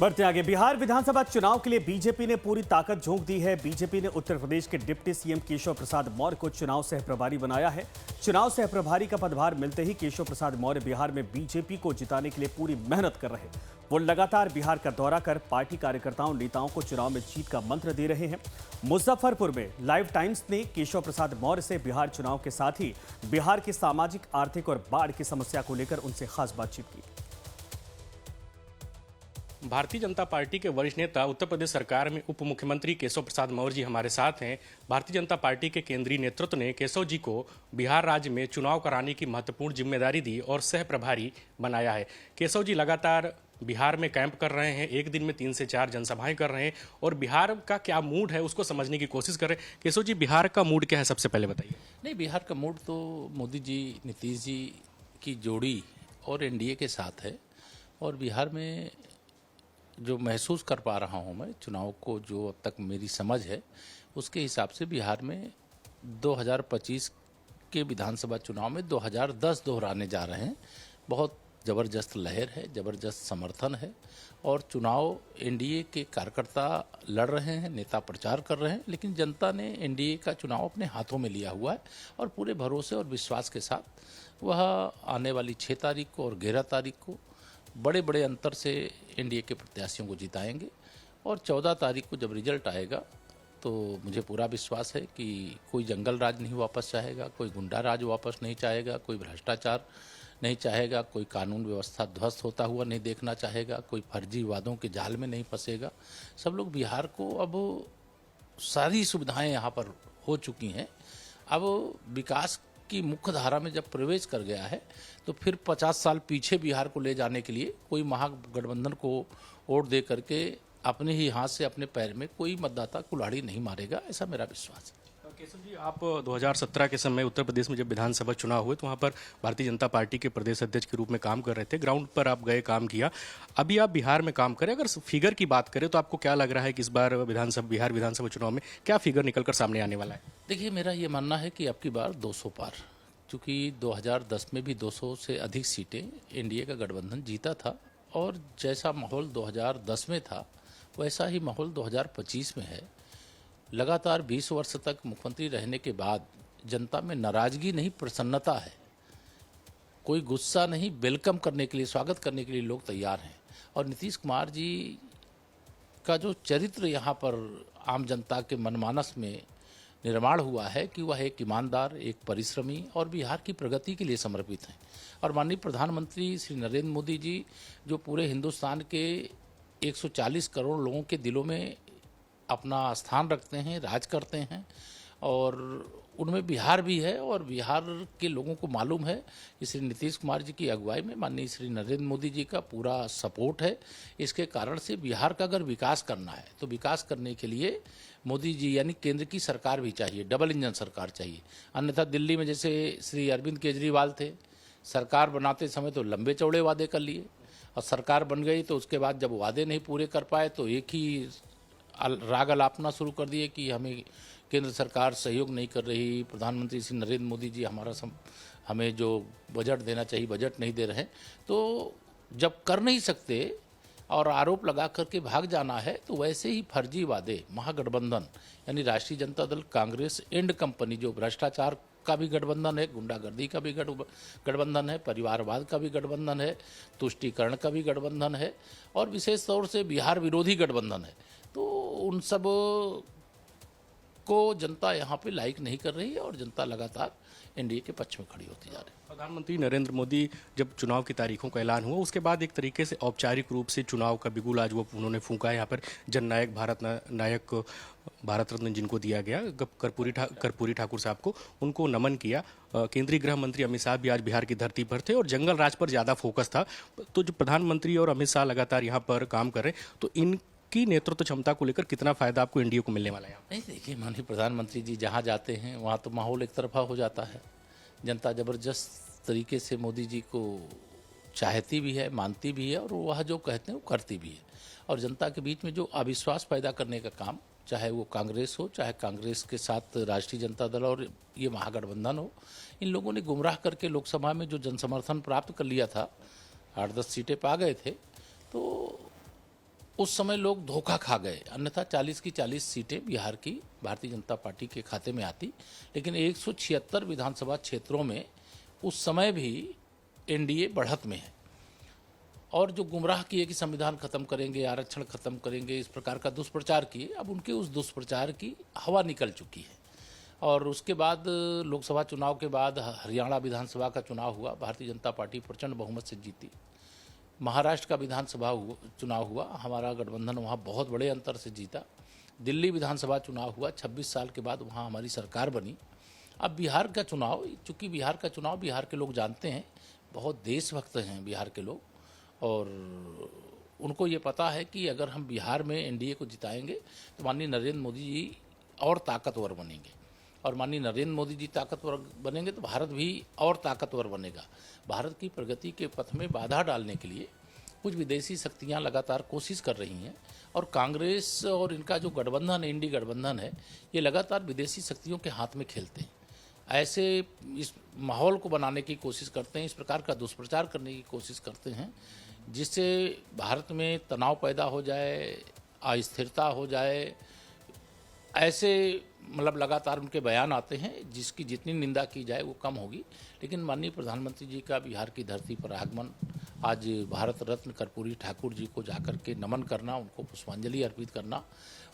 बढ़ते आगे, बिहार विधानसभा चुनाव के लिए बीजेपी ने पूरी ताकत झोंक दी है। बीजेपी ने उत्तर प्रदेश के डिप्टी सीएम केशव प्रसाद मौर्य को चुनाव सह प्रभारी बनाया है। चुनाव सह प्रभारी का पदभार मिलते ही केशव प्रसाद मौर्य बिहार में बीजेपी को जिताने के लिए पूरी मेहनत कर रहे हैं। वो लगातार बिहार का दौरा कर पार्टी कार्यकर्ताओं नेताओं को चुनाव में जीत का मंत्र दे रहे हैं। मुजफ्फरपुर में लाइव टाइम्स ने केशव प्रसाद मौर्य से बिहार चुनाव के साथ ही बिहार की सामाजिक, आर्थिक और बाढ़ की समस्या को लेकर उनसे खास बातचीत की। भारतीय जनता पार्टी के वरिष्ठ नेता, उत्तर प्रदेश सरकार में उप मुख्यमंत्री केशव प्रसाद मौर्य जी हमारे साथ हैं। भारतीय जनता पार्टी के केंद्रीय नेतृत्व ने केशव जी को बिहार राज्य में चुनाव कराने की महत्वपूर्ण जिम्मेदारी दी और सह प्रभारी बनाया है। केशव जी लगातार बिहार में कैंप कर रहे हैं, एक दिन में 3 से 4 जनसभाएं कर रहे हैं और बिहार का क्या मूड है उसको समझने की कोशिश कर रहे हैं। केशव जी, बिहार का मूड क्या है, सबसे पहले बताइए। नहीं, बिहार का मूड तो मोदी जी, नीतीश जी की जोड़ी और एनडीए के साथ है। और बिहार में जो महसूस कर पा रहा हूं मैं चुनाव को, जो अब तक मेरी समझ है उसके हिसाब से बिहार में 2025 के विधानसभा चुनाव में 2010 दोहराने जा रहे हैं। बहुत ज़बरदस्त लहर है, ज़बरदस्त समर्थन है और चुनाव एनडीए के कार्यकर्ता लड़ रहे हैं, नेता प्रचार कर रहे हैं, लेकिन जनता ने एनडीए का चुनाव अपने हाथों में लिया हुआ है और पूरे भरोसे और विश्वास के साथ वह आने वाली 6 तारीख को और 11 तारीख को बड़े बड़े अंतर से एनडीए के प्रत्याशियों को जिताएंगे। और 14 तारीख को जब रिजल्ट आएगा तो मुझे पूरा विश्वास है कि कोई जंगल राज नहीं वापस चाहेगा, कोई गुंडा राज वापस नहीं चाहेगा, कोई भ्रष्टाचार नहीं चाहेगा, कोई कानून व्यवस्था ध्वस्त होता हुआ नहीं देखना चाहेगा, कोई फर्जी वादों के जाल में नहीं फंसेगा। सब लोग बिहार को, अब सारी सुविधाएं यहाँ पर हो चुकी हैं, अब विकास की मुख्य धारा में जब प्रवेश कर गया है तो फिर 50 साल पीछे बिहार को ले जाने के लिए कोई महागठबंधन को वोट दे करके अपने ही हाथ से अपने पैर में कोई मतदाता कुल्हाड़ी नहीं मारेगा, ऐसा मेरा विश्वास है। केशव जी, आप 2017 के समय उत्तर प्रदेश में जब विधानसभा चुनाव हुए तो वहाँ पर भारतीय जनता पार्टी के प्रदेश अध्यक्ष के रूप में काम कर रहे थे, ग्राउंड पर आप गए, काम किया। अभी आप बिहार में काम करें, अगर फिगर की बात करें तो आपको क्या लग रहा है कि इस बार बिहार विधानसभा चुनाव में क्या फिगर निकल कर सामने आने वाला है? देखिए, मेरा ये मानना है कि अब की बार 200 पार, क्योंकि 2010 में भी 200 से अधिक सीटें एनडीए का गठबंधन जीता था और जैसा माहौल 2010 में था वैसा ही माहौल 2025 में है। लगातार 20 वर्ष तक मुख्यमंत्री रहने के बाद जनता में नाराजगी नहीं, प्रसन्नता है। कोई गुस्सा नहीं, वेलकम करने के लिए, स्वागत करने के लिए लोग तैयार हैं। और नीतीश कुमार जी का जो चरित्र यहाँ पर आम जनता के मनमानस में निर्माण हुआ है कि वह एक ईमानदार, एक परिश्रमी और बिहार की प्रगति के लिए समर्पित हैं। और माननीय प्रधानमंत्री श्री नरेंद्र मोदी जी जो पूरे हिंदुस्तान के 140 करोड़ लोगों के दिलों में अपना स्थान रखते हैं, राज करते हैं और उनमें बिहार भी है। और बिहार के लोगों को मालूम है कि श्री नीतीश कुमार जी की अगुवाई में माननीय श्री नरेंद्र मोदी जी का पूरा सपोर्ट है। इसके कारण से बिहार का अगर विकास करना है तो विकास करने के लिए मोदी जी यानी केंद्र की सरकार भी चाहिए, डबल इंजन सरकार चाहिए। अन्यथा दिल्ली में जैसे श्री अरविंद केजरीवाल थे, सरकार बनाते समय तो लंबे चौड़े वादे कर लिए और सरकार बन गई तो उसके बाद जब वादे नहीं पूरे कर पाए तो एक ही राग अलापना शुरू कर दिए कि हमें केंद्र सरकार सहयोग नहीं कर रही, प्रधानमंत्री श्री नरेंद्र मोदी जी हमें जो बजट देना चाहिए बजट नहीं दे रहे। तो जब कर नहीं सकते और आरोप लगा करके भाग जाना है तो वैसे ही फर्जी वादे, महागठबंधन यानी राष्ट्रीय जनता दल, कांग्रेस, एंड कंपनी जो भ्रष्टाचार का भी गठबंधन है, गुंडागर्दी का भी गठबंधन है, परिवारवाद का भी गठबंधन है, तुष्टीकरण का भी गठबंधन है और विशेष तौर से बिहार विरोधी गठबंधन है। तो उन सब को जनता यहाँ पे लाइक नहीं कर रही है और जनता लगातार एनडीए के पक्ष में खड़ी होती जा रही है। प्रधानमंत्री नरेंद्र मोदी जब चुनाव की तारीखों का ऐलान हुआ उसके बाद एक तरीके से औपचारिक रूप से चुनाव का बिगुल आज वो उन्होंने फूंका है। यहाँ पर जननायक भारत रत्न जिनको दिया गया, कर्पूरी ठाकुर साहब को, उनको नमन किया। केंद्रीय गृह मंत्री अमित शाह भी आज बिहार की धरती पर थे और जंगल राज पर ज़्यादा फोकस था। तो जो प्रधानमंत्री और अमित शाह लगातार यहाँ पर काम कर रहे हैं तो की नेतृत्व क्षमता को लेकर कितना फायदा आपको एनडीए को मिलने वाला है? नहीं, देखिए, माननीय प्रधानमंत्री जी जहाँ जाते हैं वहाँ तो माहौल एक तरफा हो जाता है। जनता जबरदस्त तरीके से मोदी जी को चाहती भी है, मानती भी है और वह जो कहते हैं वो करती भी है। और जनता के बीच में जो अविश्वास पैदा करने का काम, चाहे वो कांग्रेस हो, चाहे कांग्रेस के साथ राष्ट्रीय जनता दल और ये महागठबंधन हो, इन लोगों ने गुमराह करके लोकसभा में जो जनसमर्थन प्राप्त कर लिया था, 8-10 सीटें पा गए थे, तो उस समय लोग धोखा खा गए, अन्यथा 40 की 40 सीटें बिहार की भारतीय जनता पार्टी के खाते में आती। लेकिन 176 विधानसभा क्षेत्रों में उस समय भी एनडीए बढ़त में है। और जो गुमराह किए कि संविधान खत्म करेंगे, आरक्षण खत्म करेंगे, इस प्रकार का दुष्प्रचार किए, अब उनके उस दुष्प्रचार की हवा निकल चुकी है। और उसके बाद लोकसभा चुनाव के बाद हरियाणा विधानसभा का चुनाव हुआ, भारतीय जनता पार्टी प्रचंड बहुमत से जीती। महाराष्ट्र का विधानसभा चुनाव हुआ, हमारा गठबंधन वहाँ बहुत बड़े अंतर से जीता। दिल्ली विधानसभा चुनाव हुआ, 26 साल के बाद वहाँ हमारी सरकार बनी। अब बिहार का चुनाव, चूँकि बिहार का चुनाव बिहार के लोग जानते हैं, बहुत देशभक्त हैं बिहार के लोग, और उनको ये पता है कि अगर हम बिहार में एनडीए को जिताएंगे तो माननीय नरेंद्र मोदी जी और ताकतवर बनेंगे, और माननीय नरेंद्र मोदी जी ताकतवर बनेंगे तो भारत भी और ताकतवर बनेगा। भारत की प्रगति के पथ में बाधा डालने के लिए कुछ विदेशी शक्तियां लगातार कोशिश कर रही हैं, और कांग्रेस और इनका जो गठबंधन, इंडी गठबंधन है, ये लगातार विदेशी शक्तियों के हाथ में खेलते हैं। ऐसे इस माहौल को बनाने की कोशिश करते हैं, इस प्रकार का दुष्प्रचार करने की कोशिश करते हैं, जिससे भारत में तनाव पैदा हो जाए, अस्थिरता हो जाए। ऐसे मतलब लगातार उनके बयान आते हैं, जिसकी जितनी निंदा की जाए वो कम होगी। लेकिन माननीय प्रधानमंत्री जी का बिहार की धरती पर आगमन, आज भारत रत्न कर्पूरी ठाकुर जी को जाकर के नमन करना, उनको पुष्पांजलि अर्पित करना,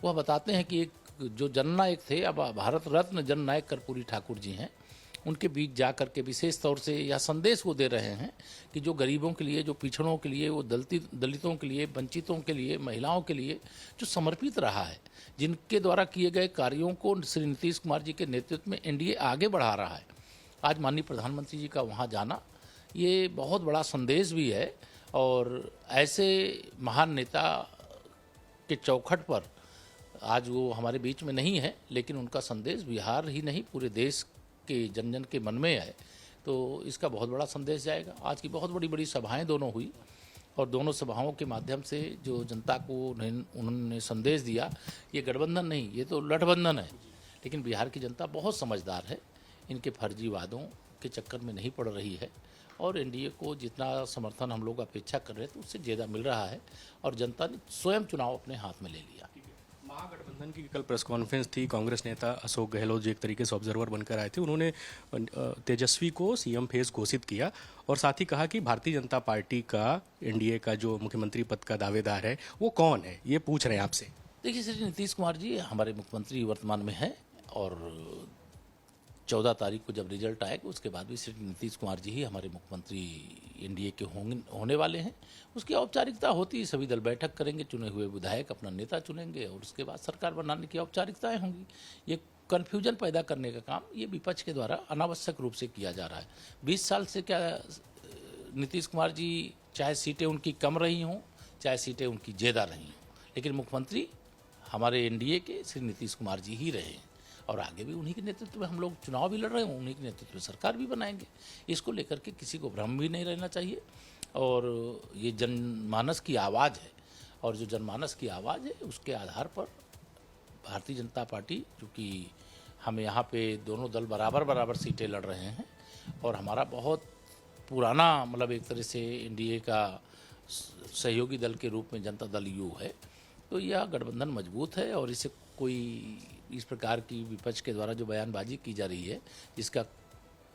वह बताते हैं कि एक जो जननायक थे, अब भारत रत्न जननायक कर्पूरी ठाकुर जी हैं, उनके बीच जा कर के विशेष तौर से यह संदेश वो दे रहे हैं कि जो गरीबों के लिए, जो पिछड़ों के लिए, वो दलितों के लिए, वंचितों के लिए, महिलाओं के लिए जो समर्पित रहा है, जिनके द्वारा किए गए कार्यों को श्री नीतीश कुमार जी के नेतृत्व में एनडीए आगे बढ़ा रहा है। आज माननीय प्रधानमंत्री जी का वहाँ जाना ये बहुत बड़ा संदेश भी है, और ऐसे महान नेता के चौखट पर आज वो हमारे बीच में नहीं है, लेकिन उनका संदेश बिहार ही नहीं पूरे देश के जन जन के मन में है, तो इसका बहुत बड़ा संदेश जाएगा। आज की बहुत बड़ी बड़ी सभाएं दोनों हुई, और दोनों सभाओं के माध्यम से जो जनता को उन्होंने संदेश दिया, ये गठबंधन नहीं, ये तो लठबंधन है। लेकिन बिहार की जनता बहुत समझदार है, इनके फर्जी वादों के चक्कर में नहीं पड़ रही है, और एनडीए को जितना समर्थन हम लोग अपेक्षा कर रहे थे उससे ज़्यादा मिल रहा है, और जनता ने स्वयं चुनाव अपने हाथ में ले लिया। महागठबंधन की कल प्रेस कॉन्फ्रेंस थी, कांग्रेस नेता अशोक गहलोत जी एक तरीके से ऑब्जर्वर बनकर आए थे। उन्होंने तेजस्वी को सीएम फेस घोषित किया, और साथ ही कहा कि भारतीय जनता पार्टी का एनडीए का जो मुख्यमंत्री पद का दावेदार है वो कौन है, ये पूछ रहे हैं आपसे। देखिए, श्री नीतीश कुमार जी हमारे मुख्यमंत्री वर्तमान में हैं, और 14 तारीख को जब रिजल्ट आएगा उसके बाद भी श्री नीतीश कुमार जी ही हमारे मुख्यमंत्री एनडीए के होने वाले हैं। उसकी औपचारिकता होती है, सभी दल बैठक करेंगे, चुने हुए विधायक अपना नेता चुनेंगे, और उसके बाद सरकार बनाने की औपचारिकताएं होंगी। ये कन्फ्यूजन पैदा करने का काम ये विपक्ष के द्वारा अनावश्यक रूप से किया जा रहा है। 20 साल से क्या नीतीश कुमार जी, चाहे सीटें उनकी कम रही हों, चाहे सीटें उनकी ज़्यादा रही हों, लेकिन मुख्यमंत्री हमारे एनडीए के श्री नीतीश कुमार जी ही रहे हैं, और आगे भी उन्हीं के नेतृत्व में हम लोग चुनाव भी लड़ रहे हैं, उन्हीं के नेतृत्व में सरकार भी बनाएंगे। इसको लेकर के किसी को भ्रम भी नहीं रहना चाहिए, और ये जनमानस की आवाज़ है, और जो जनमानस की आवाज़ है उसके आधार पर भारतीय जनता पार्टी, चूँकि हम यहाँ पे दोनों दल बराबर बराबर सीटें लड़ रहे हैं, और हमारा बहुत पुराना मतलब एक तरह से एनडीए का सहयोगी दल के रूप में जनता दल यू है, तो यह गठबंधन मजबूत है, और इसे कोई इस प्रकार की विपक्ष के द्वारा जो बयानबाजी की जा रही है, जिसका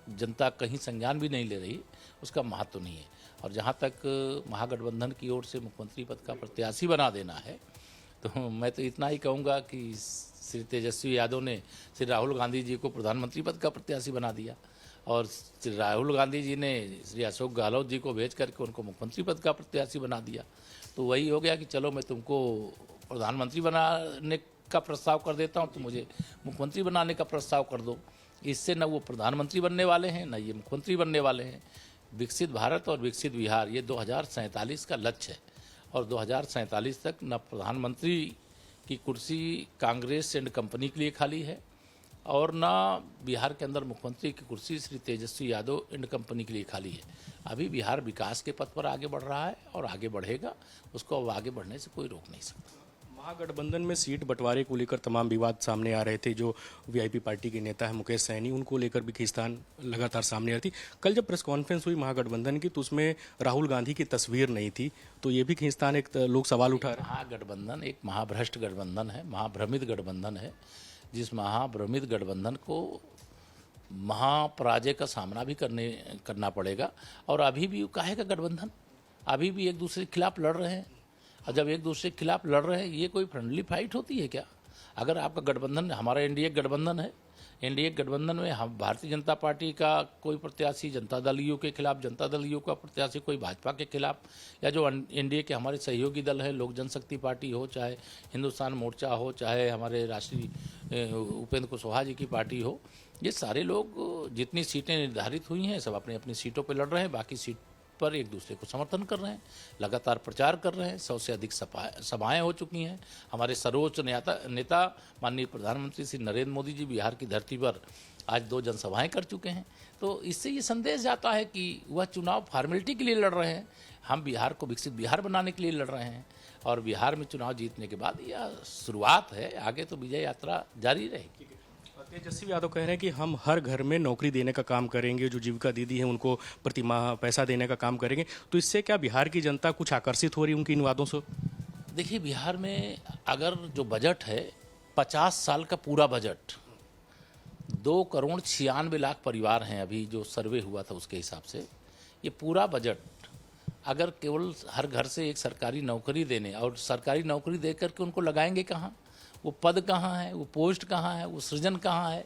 जनता कहीं संज्ञान भी नहीं ले रही, उसका महत्व नहीं है। और जहाँ तक महागठबंधन की ओर से मुख्यमंत्री पद का प्रत्याशी बना देना है, तो मैं तो इतना ही कहूँगा कि श्री तेजस्वी यादव ने श्री राहुल गांधी जी को प्रधानमंत्री पद का प्रत्याशी बना दिया, और श्री राहुल गांधी जी ने श्री अशोक गहलोत जी को भेज करके उनको मुख्यमंत्री पद का प्रत्याशी बना दिया। तो वही हो गया कि चलो मैं तुमको प्रधानमंत्री बनाने का प्रस्ताव कर देता हूं, तो मुझे मुख्यमंत्री बनाने का प्रस्ताव कर दो। इससे न वो प्रधानमंत्री बनने वाले हैं, न ये मुख्यमंत्री बनने वाले हैं। विकसित भारत और विकसित बिहार ये 2047 का लक्ष्य है, और 2047 तक न प्रधानमंत्री की कुर्सी कांग्रेस एंड कंपनी के लिए खाली है, और न बिहार के अंदर मुख्यमंत्री की कुर्सी श्री तेजस्वी यादव एंड कंपनी के लिए खाली है। अभी बिहार विकास के पथ पर आगे बढ़ रहा है, और आगे बढ़ेगा, उसको अब आगे बढ़ने से कोई रोक नहीं सकता। महागठबंधन में सीट बंटवारे को लेकर तमाम विवाद सामने आ रहे थे। जो वीआईपी पार्टी के नेता है मुकेश सहनी, उनको लेकर भी खींचतान लगातार सामने आ रही थी। कल जब प्रेस कॉन्फ्रेंस हुई महागठबंधन की तो उसमें राहुल गांधी की तस्वीर नहीं थी, तो ये भी खींचतान एक लोग सवाल उठा रहे हैं। महागठबंधन एक महाभ्रष्ट गठबंधन है, महाभ्रमित गठबंधन है, जिस महाभ्रमित गठबंधन को महापराजय का सामना भी करना पड़ेगा। और अभी भी काहे का गठबंधन, अभी भी एक दूसरे के खिलाफ लड़ रहे हैं। और जब एक दूसरे के खिलाफ लड़ रहे हैं, ये कोई फ्रेंडली फाइट होती है क्या? अगर आपका गठबंधन, हमारा एनडीए गठबंधन है, एनडीए गठबंधन में हम भारतीय जनता पार्टी का कोई प्रत्याशी जनता दल यू के खिलाफ, जनता दल यू का प्रत्याशी कोई भाजपा के खिलाफ, या जो एनडीए के हमारे सहयोगी दल है, लोक जनशक्ति पार्टी हो, चाहे हिंदुस्तान मोर्चा हो, चाहे हमारे राष्ट्रीय उपेंद्र कुशवाहा जी की पार्टी हो, ये सारे लोग जितनी सीटें निर्धारित हुई हैं सब अपनी अपनी सीटों पर लड़ रहे हैं। बाकी सीट पर एक दूसरे को समर्थन कर रहे हैं, लगातार प्रचार कर रहे हैं। 100 से अधिक सभाएं हो चुकी हैं। हमारे सर्वोच्च नेता माननीय प्रधानमंत्री श्री नरेंद्र मोदी जी बिहार की धरती पर आज 2 जनसभाएं कर चुके हैं। तो इससे ये संदेश जाता है कि वह चुनाव फॉर्मेलिटी के लिए लड़ रहे हैं, हम बिहार को विकसित बिहार बनाने के लिए लड़ रहे हैं। और बिहार में चुनाव जीतने के बाद यह शुरुआत है, आगे तो विजय यात्रा जारी रहेगी। तेजस्वी यादव कह रहे हैं कि हम हर घर में नौकरी देने का काम करेंगे, जो जीविका दीदी हैं उनको प्रतिमाह पैसा देने का काम करेंगे। तो इससे क्या बिहार की जनता कुछ आकर्षित हो रही है उनकी इन वादों से? देखिए, बिहार में अगर जो बजट है 50 साल का पूरा बजट, 2,96,00,000 परिवार हैं, अभी जो सर्वे हुआ था उसके हिसाब से, ये पूरा बजट अगर केवल हर घर से एक सरकारी नौकरी देने, और सरकारी नौकरी दे करके उनको लगाएंगे कहाँ? वो पद कहाँ है, वो पोस्ट कहाँ है, वो सृजन कहाँ है?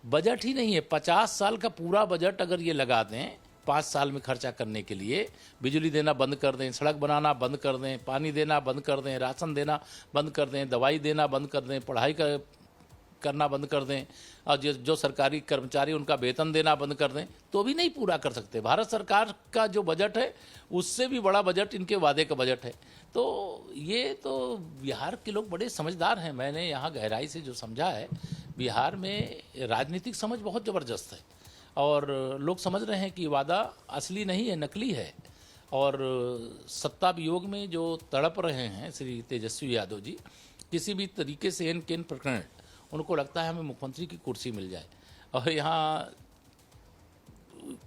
बजट ही नहीं है। 50 साल का पूरा बजट अगर ये लगा दें 5 साल में खर्चा करने के लिए, बिजली देना बंद कर दें, सड़क बनाना बंद कर दें, पानी देना बंद कर दें, राशन देना बंद कर दें, दवाई देना बंद कर दें, पढ़ाई करना बंद कर दें, और जो सरकारी कर्मचारी उनका वेतन देना बंद कर दें, तो भी नहीं पूरा कर सकते। भारत सरकार का जो बजट है उससे भी बड़ा बजट इनके वादे का बजट है। तो ये तो बिहार के लोग बड़े समझदार हैं। मैंने यहाँ गहराई से जो समझा है, बिहार में राजनीतिक समझ बहुत ज़बरदस्त है, और लोग समझ रहे हैं कि वादा असली नहीं है, नकली है। और सत्ता वियोग में जो तड़प रहे हैं श्री तेजस्वी यादव जी, किसी भी तरीके से इन केन प्रकरण, उनको लगता है हमें मुख्यमंत्री की कुर्सी मिल जाए, और यहाँ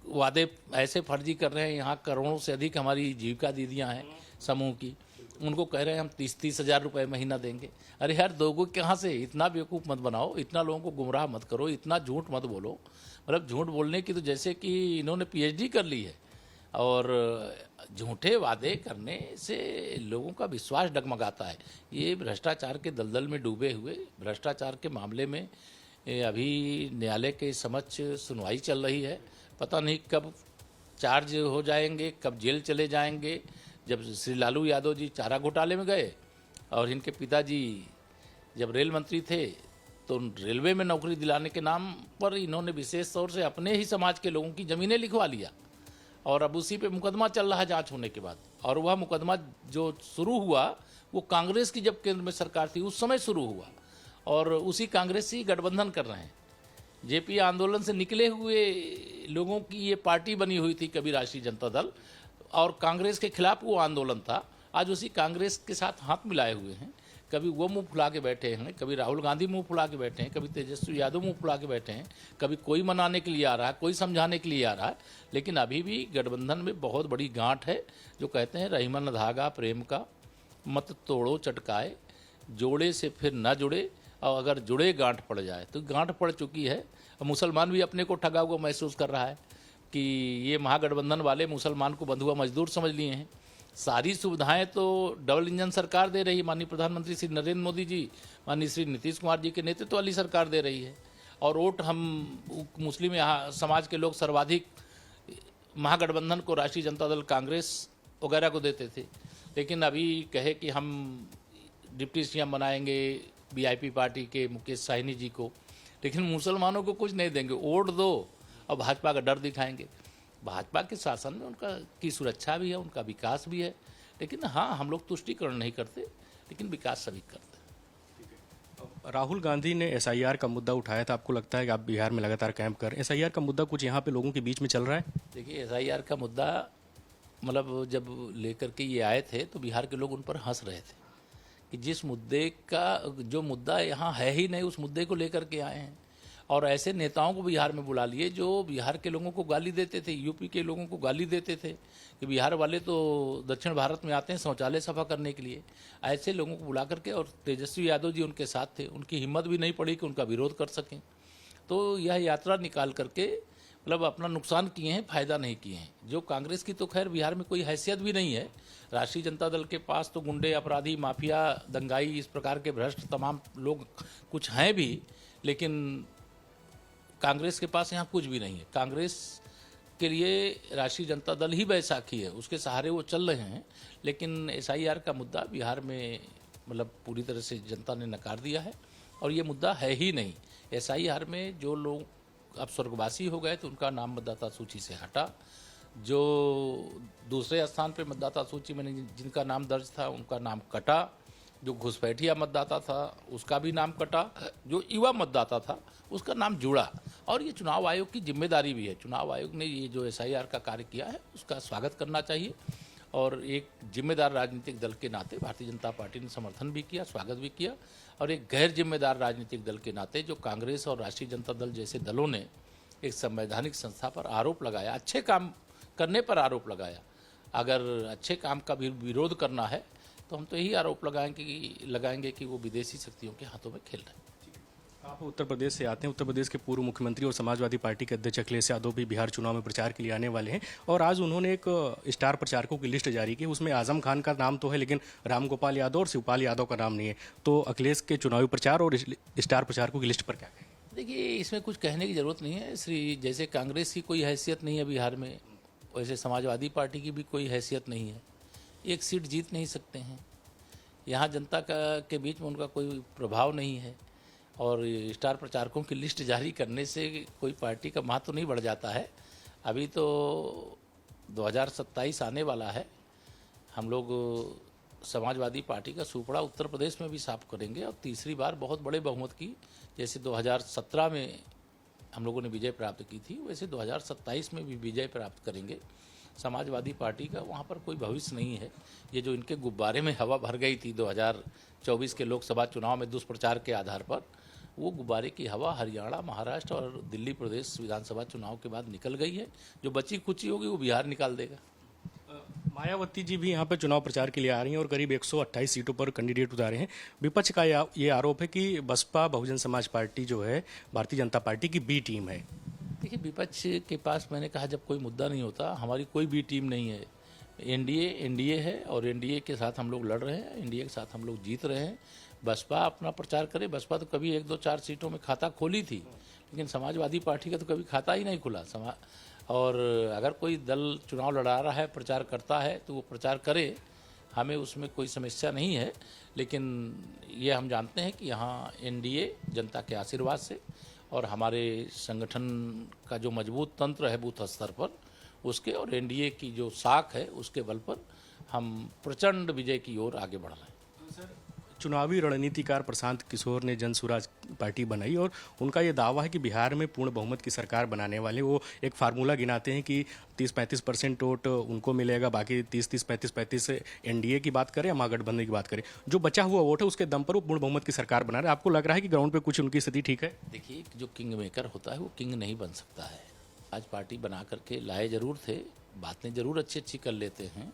वादे ऐसे फर्जी कर रहे हैं। यहाँ करोड़ों से अधिक हमारी जीविका दीदियाँ हैं समूह की, उनको कह रहे हैं हम 30-30 हज़ार रुपये महीना देंगे। अरे यार, दोगो कहाँ से? इतना बेवकूफ़ मत बनाओ, इतना लोगों को गुमराह मत करो, इतना झूठ मत बोलो। मतलब झूठ बोलने की तो जैसे कि इन्होंने पीएचडी कर ली है, और झूठे वादे करने से लोगों का विश्वास डगमगाता है। ये भ्रष्टाचार के दलदल में डूबे हुए, भ्रष्टाचार के मामले में अभी न्यायालय के समक्ष सुनवाई चल रही है। पता नहीं कब चार्ज हो जाएंगे, कब जेल चले जाएंगे। जब श्री लालू यादव जी चारा घोटाले में गए, और इनके पिताजी जब रेल मंत्री थे, तो रेलवे में नौकरी दिलाने के नाम पर इन्होंने विशेष तौर से अपने ही समाज के लोगों की ज़मीनें लिखवा लिया, और अब उसी पे मुकदमा चल रहा है जांच होने के बाद। और वह मुकदमा जो शुरू हुआ वो कांग्रेस की जब केंद्र में सरकार थी उस समय शुरू हुआ, और उसी कांग्रेस से ही गठबंधन कर रहे हैं। जेपी आंदोलन से निकले हुए लोगों की ये पार्टी बनी हुई थी, कभी राष्ट्रीय जनता दल, और कांग्रेस के खिलाफ वो आंदोलन था। आज उसी कांग्रेस के साथ हाथ मिलाए हुए हैं। कभी वो मुंह फुला के बैठे हैं, कभी राहुल गांधी मुंह फुला के बैठे हैं, कभी तेजस्वी यादव मुंह फुला के बैठे हैं, कभी कोई मनाने के लिए आ रहा है, कोई समझाने के लिए आ रहा है। लेकिन अभी भी गठबंधन में बहुत बड़ी गांठ है। जो कहते हैं रहीमन धागा प्रेम का, मत तोड़ो चटकाए, जोड़े से फिर न जुड़े, और अगर जुड़े गांठ पड़ जाए तो गांठ पड़ चुकी है। मुसलमान भी अपने को ठगा हुआ महसूस कर रहा है कि ये महागठबंधन वाले मुसलमान को बंधुआ मजदूर समझ लिए हैं। सारी सुविधाएं तो डबल इंजन सरकार दे रही, माननीय प्रधानमंत्री श्री नरेंद्र मोदी जी, माननीय श्री नीतीश कुमार जी के नेतृत्व वाली सरकार दे रही है। और वोट हम मुस्लिम यहाँ समाज के लोग सर्वाधिक महागठबंधन को, राष्ट्रीय जनता दल, कांग्रेस वगैरह को देते थे। लेकिन अभी कहे कि हम डिप्टी सीएम बनाएंगे वीआईपी पार्टी के मुकेश सहनी जी को, लेकिन मुसलमानों को कुछ नहीं देंगे, वोट दो और भाजपा का डर दिखाएंगे। भाजपा के शासन में उनका की सुरक्षा भी है, उनका विकास भी है। लेकिन हाँ, हम लोग तुष्टिकरण नहीं करते, लेकिन विकास सभी करते। राहुल गांधी ने एसआईआर का मुद्दा उठाया था। आपको लगता है कि आप बिहार में लगातार कैंप कर, एसआईआर का मुद्दा कुछ यहाँ पे लोगों के बीच में चल रहा है? देखिए, एसआईआर का मुद्दा मतलब जब लेकर के ये आए थे तो बिहार के लोग उन पर हंस रहे थे कि जिस मुद्दे का जो मुद्दा यहाँ है ही नहीं उस मुद्दे को लेकर के आए हैं। और ऐसे नेताओं को बिहार में बुला लिए जो बिहार के लोगों को गाली देते थे, यूपी के लोगों को गाली देते थे कि बिहार वाले तो दक्षिण भारत में आते हैं शौचालय सफा करने के लिए। ऐसे लोगों को बुला करके, और तेजस्वी यादव जी उनके साथ थे, उनकी हिम्मत भी नहीं पड़ी कि उनका विरोध कर सकें। तो यह यात्रा निकाल करके मतलब अपना नुकसान किए हैं, फायदा नहीं किए हैं। जो कांग्रेस की तो खैर बिहार में कोई हैसियत भी नहीं है। राष्ट्रीय जनता दल के पास तो गुंडे, अपराधी, माफिया, दंगाई, इस प्रकार के भ्रष्ट तमाम लोग कुछ हैं भी, लेकिन कांग्रेस के पास यहाँ कुछ भी नहीं है। कांग्रेस के लिए राष्ट्रीय जनता दल ही बैसाखी है, उसके सहारे वो चल रहे हैं। लेकिन SIR का मुद्दा बिहार में मतलब पूरी तरह से जनता ने नकार दिया है और ये मुद्दा है ही नहीं। SIR में जो लोग अब स्वर्गवासी हो गए तो उनका नाम मतदाता सूची से हटा, जो दूसरे स्थान पे मतदाता सूची में जिनका नाम दर्ज था उनका नाम कटा, जो घुसपैठिया मतदाता था उसका भी नाम कटा, जो युवा मतदाता था उसका नाम जुड़ा। और ये चुनाव आयोग की जिम्मेदारी भी है। चुनाव आयोग ने ये जो SIR का कार्य किया है उसका स्वागत करना चाहिए और एक जिम्मेदार राजनीतिक दल के नाते भारतीय जनता पार्टी ने समर्थन भी किया, स्वागत भी किया। और एक गैर जिम्मेदार राजनीतिक दल के नाते जो कांग्रेस और राष्ट्रीय जनता दल जैसे दलों ने एक संवैधानिक संस्था पर आरोप लगाया, अच्छे काम करने पर आरोप लगाया। अगर अच्छे काम का भी विरोध करना है तो हम तो यही आरोप लगाएंगे कि वो विदेशी शक्तियों के हाथों में खेल रहे हैं। आप उत्तर प्रदेश से आते हैं। उत्तर प्रदेश के पूर्व मुख्यमंत्री और समाजवादी पार्टी के अध्यक्ष अखिलेश यादव भी बिहार चुनाव में प्रचार के लिए आने वाले हैं और आज उन्होंने एक स्टार प्रचारकों की लिस्ट जारी की। उसमें आजम खान का नाम तो है लेकिन रामगोपाल यादव और शिवपाल यादव का नाम नहीं है। तो अखिलेश के चुनावी प्रचार और स्टार प्रचारकों की लिस्ट पर क्या कहें? देखिए, इसमें कुछ कहने की ज़रूरत नहीं है। जैसे कांग्रेस की कोई हैसियत नहीं है बिहार में, वैसे समाजवादी पार्टी की भी कोई हैसियत नहीं है। एक सीट जीत नहीं सकते हैं। यहाँ जनता के बीच में उनका कोई प्रभाव नहीं है और स्टार प्रचारकों की लिस्ट जारी करने से कोई पार्टी का महत्व नहीं बढ़ जाता है। अभी तो 2027 आने वाला है। हम लोग समाजवादी पार्टी का सुपड़ा उत्तर प्रदेश में भी साफ करेंगे और तीसरी बार बहुत बड़े बहुमत की, जैसे 2017 में हम लोगों ने विजय प्राप्त की थी, वैसे 2027 में भी विजय प्राप्त करेंगे। समाजवादी पार्टी का वहाँ पर कोई भविष्य नहीं है। ये जो इनके गुब्बारे में हवा भर गई थी 2024 के लोकसभा चुनाव में दुष्प्रचार के आधार पर, वो गुब्बारे की हवा हरियाणा, महाराष्ट्र और दिल्ली प्रदेश विधानसभा चुनाव के बाद निकल गई है। जो बची खुची होगी वो बिहार निकाल देगा। मायावती जी भी यहाँ पर चुनाव प्रचार के लिए आ रही हैं और करीब 128 सीटों पर कैंडिडेट उतारे हैं। विपक्ष का ये आरोप है कि बसपा बहुजन समाज पार्टी जो है भारतीय जनता पार्टी की बी टीम है। देखिए, विपक्ष के पास मैंने कहा जब कोई मुद्दा नहीं होता, हमारी कोई भी टीम नहीं है। एनडीए है और एनडीए के साथ हम लोग लड़ रहे हैं, एनडीए के साथ हम लोग जीत रहे हैं। बसपा अपना प्रचार करे। बसपा तो कभी 1-2-4 सीटों में खाता खोली थी, लेकिन समाजवादी पार्टी का तो कभी खाता ही नहीं खुला। और अगर कोई दल चुनाव लड़ा रहा है, प्रचार करता है, तो वो प्रचार करे, हमें उसमें कोई समस्या नहीं है। लेकिन ये हम जानते हैं कि यहाँ एनडीए जनता के आशीर्वाद से और हमारे संगठन का जो मजबूत तंत्र है बूथ स्तर पर उसके और एनडीए की जो साख है उसके बल पर हम प्रचंड विजय की ओर आगे बढ़ रहे हैं। चुनावी रणनीतिकार प्रशांत किशोर ने जन स्वराज पार्टी बनाई और उनका ये दावा है कि बिहार में पूर्ण बहुमत की सरकार बनाने वाले। वो एक फार्मूला गिनाते हैं कि 30-35% वोट उनको मिलेगा, बाकी 30-35 एनडीए की बात करें या महागठबंधन की बात करें, जो बचा हुआ वोट है उसके दम पर वो पूर्ण बहुमत की सरकार बना रहे हैं। आपको लग रहा है कि ग्राउंड पे कुछ उनकी स्थिति ठीक है? देखिए, जो किंग मेकर होता है वो किंग नहीं बन सकता है। आज पार्टी बना करके लाए जरूर थे, बातें जरूर अच्छी कर लेते हैं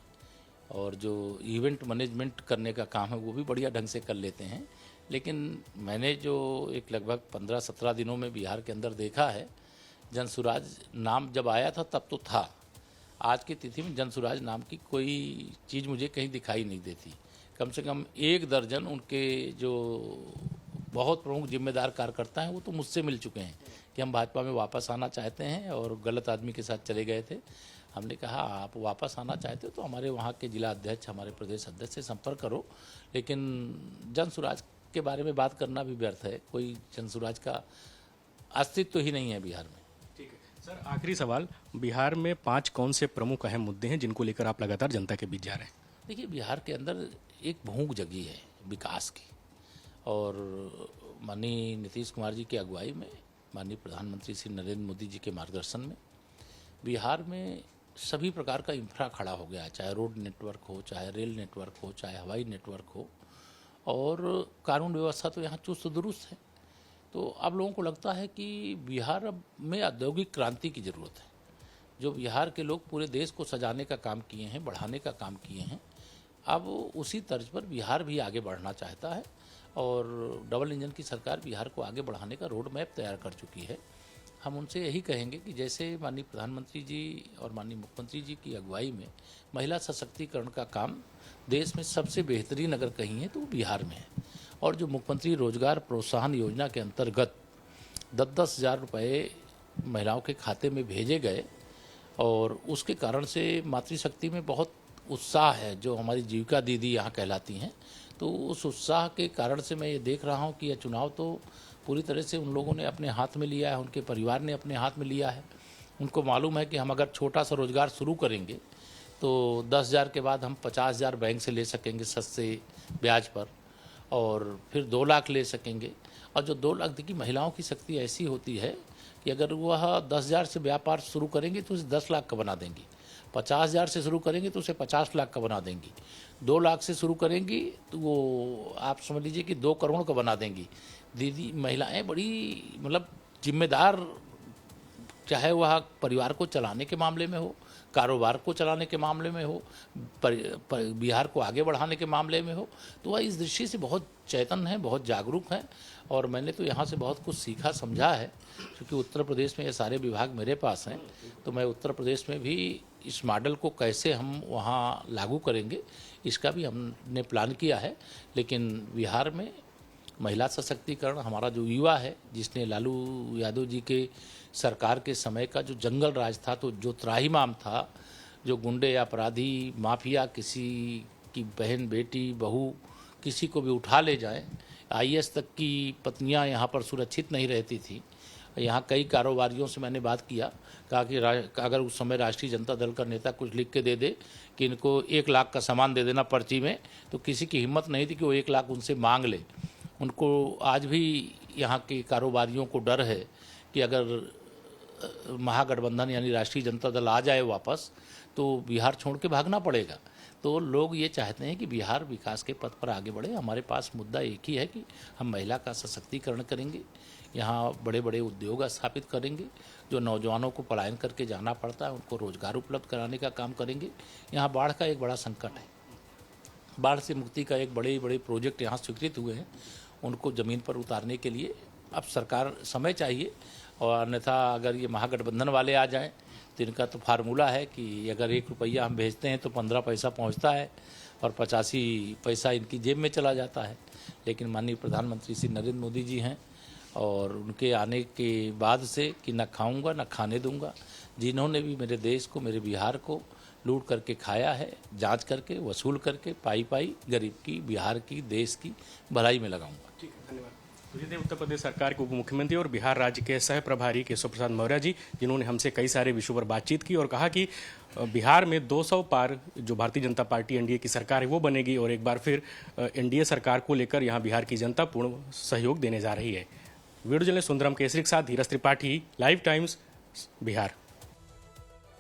और जो इवेंट मैनेजमेंट करने का काम है वो भी बढ़िया ढंग से कर लेते हैं। लेकिन मैंने जो एक लगभग 15-17 दिनों में बिहार के अंदर देखा है, जनसुराज नाम जब आया था तब तो था। आज की तिथि में जनसुराज नाम की कोई चीज़ मुझे कहीं दिखाई नहीं देती। कम से कम 1 दर्जन उनके जो बहुत प्रमुख जिम्मेदार कार्यकर्ता हैं वो तो मुझसे मिल चुके हैं कि हम भाजपा में वापस आना चाहते हैं और गलत आदमी के साथ चले गए थे। हमने कहा आप वापस आना चाहते हो तो हमारे वहाँ के जिला अध्यक्ष, हमारे प्रदेश अध्यक्ष से संपर्क करो। लेकिन जनसुराज के बारे में बात करना भी व्यर्थ है। कोई जनसुराज का अस्तित्व ही नहीं है बिहार में। ठीक है सर, आखिरी सवाल, बिहार में 5 कौन से प्रमुख अहम मुद्दे हैं जिनको लेकर आप लगातार जनता के बीच जा रहे हैं? देखिए, बिहार के अंदर एक भूख जगी है विकास की और माननीय नीतीश कुमार जी की अगुवाई में, माननीय प्रधानमंत्री श्री नरेंद्र मोदी जी के मार्गदर्शन में बिहार में सभी प्रकार का इंफ्रा खड़ा हो गया है, चाहे रोड नेटवर्क हो, चाहे रेल नेटवर्क हो, चाहे हवाई नेटवर्क हो। और कानून व्यवस्था तो यहाँ चुस्त दुरुस्त है। तो अब लोगों को लगता है कि बिहार में औद्योगिक क्रांति की ज़रूरत है। जो बिहार के लोग पूरे देश को सजाने का काम किए हैं, बढ़ाने का काम किए हैं, अब उसी तर्ज पर बिहार भी आगे बढ़ना चाहता है और डबल इंजन की सरकार बिहार को आगे बढ़ाने का रोड मैप तैयार कर चुकी है। हम उनसे यही कहेंगे कि जैसे माननीय प्रधानमंत्री जी और माननीय मुख्यमंत्री जी की अगुवाई में महिला सशक्तिकरण का काम देश में सबसे बेहतरीन अगर कहीं है तो वो बिहार में है। और जो मुख्यमंत्री रोजगार प्रोत्साहन योजना के अंतर्गत 10-10 हज़ार रुपये महिलाओं के खाते में भेजे गए और उसके कारण से मातृशक्ति में बहुत उत्साह है। जो हमारी जीविका दीदी यहाँ कहलाती हैं, तो उस उत्साह के कारण से मैं ये देख रहा हूँ कि यह चुनाव तो पूरी तरह से उन लोगों ने अपने हाथ में लिया है, उनके परिवार ने अपने हाथ में लिया है। उनको मालूम है कि हम अगर छोटा सा रोज़गार शुरू करेंगे तो 10 हज़ार के बाद हम 50 हज़ार बैंक से ले सकेंगे सस्ते ब्याज पर, और फिर 2 लाख ले सकेंगे। और जो 2 लाख, देखिए महिलाओं की शक्ति ऐसी होती है कि अगर वह 10 हज़ार से व्यापार शुरू करेंगे तो उसे 10 लाख का बना देंगी, 50 हज़ार से शुरू करेंगे तो उसे 50 लाख का बना देंगी, 2 लाख से शुरू करेंगी तो वो आप समझ लीजिए कि 2 करोड़ का बना देंगी। दीदी महिलाएं बड़ी मतलब जिम्मेदार, चाहे वह परिवार को चलाने के मामले में हो, कारोबार को चलाने के मामले में हो, बिहार को आगे बढ़ाने के मामले में हो, तो वह इस दृष्टि से बहुत चेतन है, बहुत जागरूक हैं। और मैंने तो यहाँ से बहुत कुछ सीखा समझा है, क्योंकि उत्तर प्रदेश में ये सारे विभाग मेरे पास हैं। तो मैं उत्तर प्रदेश में भी इस मॉडल को कैसे हम वहाँ लागू करेंगे, इसका भी हमने प्लान किया है। लेकिन बिहार में महिला सशक्तिकरण, हमारा जो युवा है, जिसने लालू यादव जी के सरकार के समय का जो जंगल राज था, तो जो त्राहिमाम था, जो गुंडे, अपराधी, माफिया किसी की बहन, बेटी, बहू किसी को भी उठा ले जाए, आईएएस तक की पत्नियां यहाँ पर सुरक्षित नहीं रहती थी। यहाँ कई कारोबारियों से मैंने बात किया, कहा कि अगर उस समय राष्ट्रीय जनता दल का नेता कुछ लिख के दे दे कि इनको 1 लाख का सामान दे देना पर्ची में, तो किसी की हिम्मत नहीं थी कि वो 1 लाख उनसे मांग ले। उनको आज भी यहाँ के कारोबारियों को डर है कि अगर महागठबंधन यानी राष्ट्रीय जनता दल आ जाए वापस, तो बिहार छोड़ के भागना पड़ेगा। तो लोग ये चाहते हैं कि बिहार विकास के पथ पर आगे बढ़े। हमारे पास मुद्दा एक ही है कि हम महिला का सशक्तिकरण करेंगे, यहाँ बड़े बड़े उद्योग स्थापित करेंगे, जो नौजवानों को पलायन करके जाना पड़ता है उनको रोजगार उपलब्ध कराने का काम करेंगे। यहाँ बाढ़ का एक बड़ा संकट है, बाढ़ से मुक्ति का एक बड़े बड़े प्रोजेक्ट यहाँ स्वीकृत हुए हैं, उनको ज़मीन पर उतारने के लिए अब सरकार समय चाहिए। और अन्यथा अगर ये महागठबंधन वाले आ जाएं तो इनका तो फार्मूला है कि अगर 1 रुपया हम भेजते हैं तो 15 पैसा पहुंचता है और 85 पैसा इनकी जेब में चला जाता है। लेकिन माननीय प्रधानमंत्री श्री नरेंद्र मोदी जी हैं और उनके आने के बाद से कि न खाऊंगा न खाने दूंगा, जिन्होंने भी मेरे देश को, मेरे बिहार को लूट करके खाया है, जांच करके वसूल करके पाई पाई गरीब की, बिहार की, देश की भलाई में लगाऊंगा। ठीक है, धन्यवाद। तो ये उत्तर प्रदेश सरकार के उप मुख्यमंत्री और बिहार राज्य के सह प्रभारी केशव प्रसाद मौर्य जी, जिन्होंने हमसे कई सारे विषयों पर बातचीत की और कहा कि बिहार में 200 पार जो भारतीय जनता पार्टी एनडीए की सरकार है वो बनेगी और एक बार फिर एनडीए सरकार को लेकर यहाँ बिहार की जनता पूर्ण सहयोग देने जा रही है। वीडियो जर्नलिस्ट सुंदरम केसरी के साथ धीरज त्रिपाठी, लाइव टाइम्स, बिहार।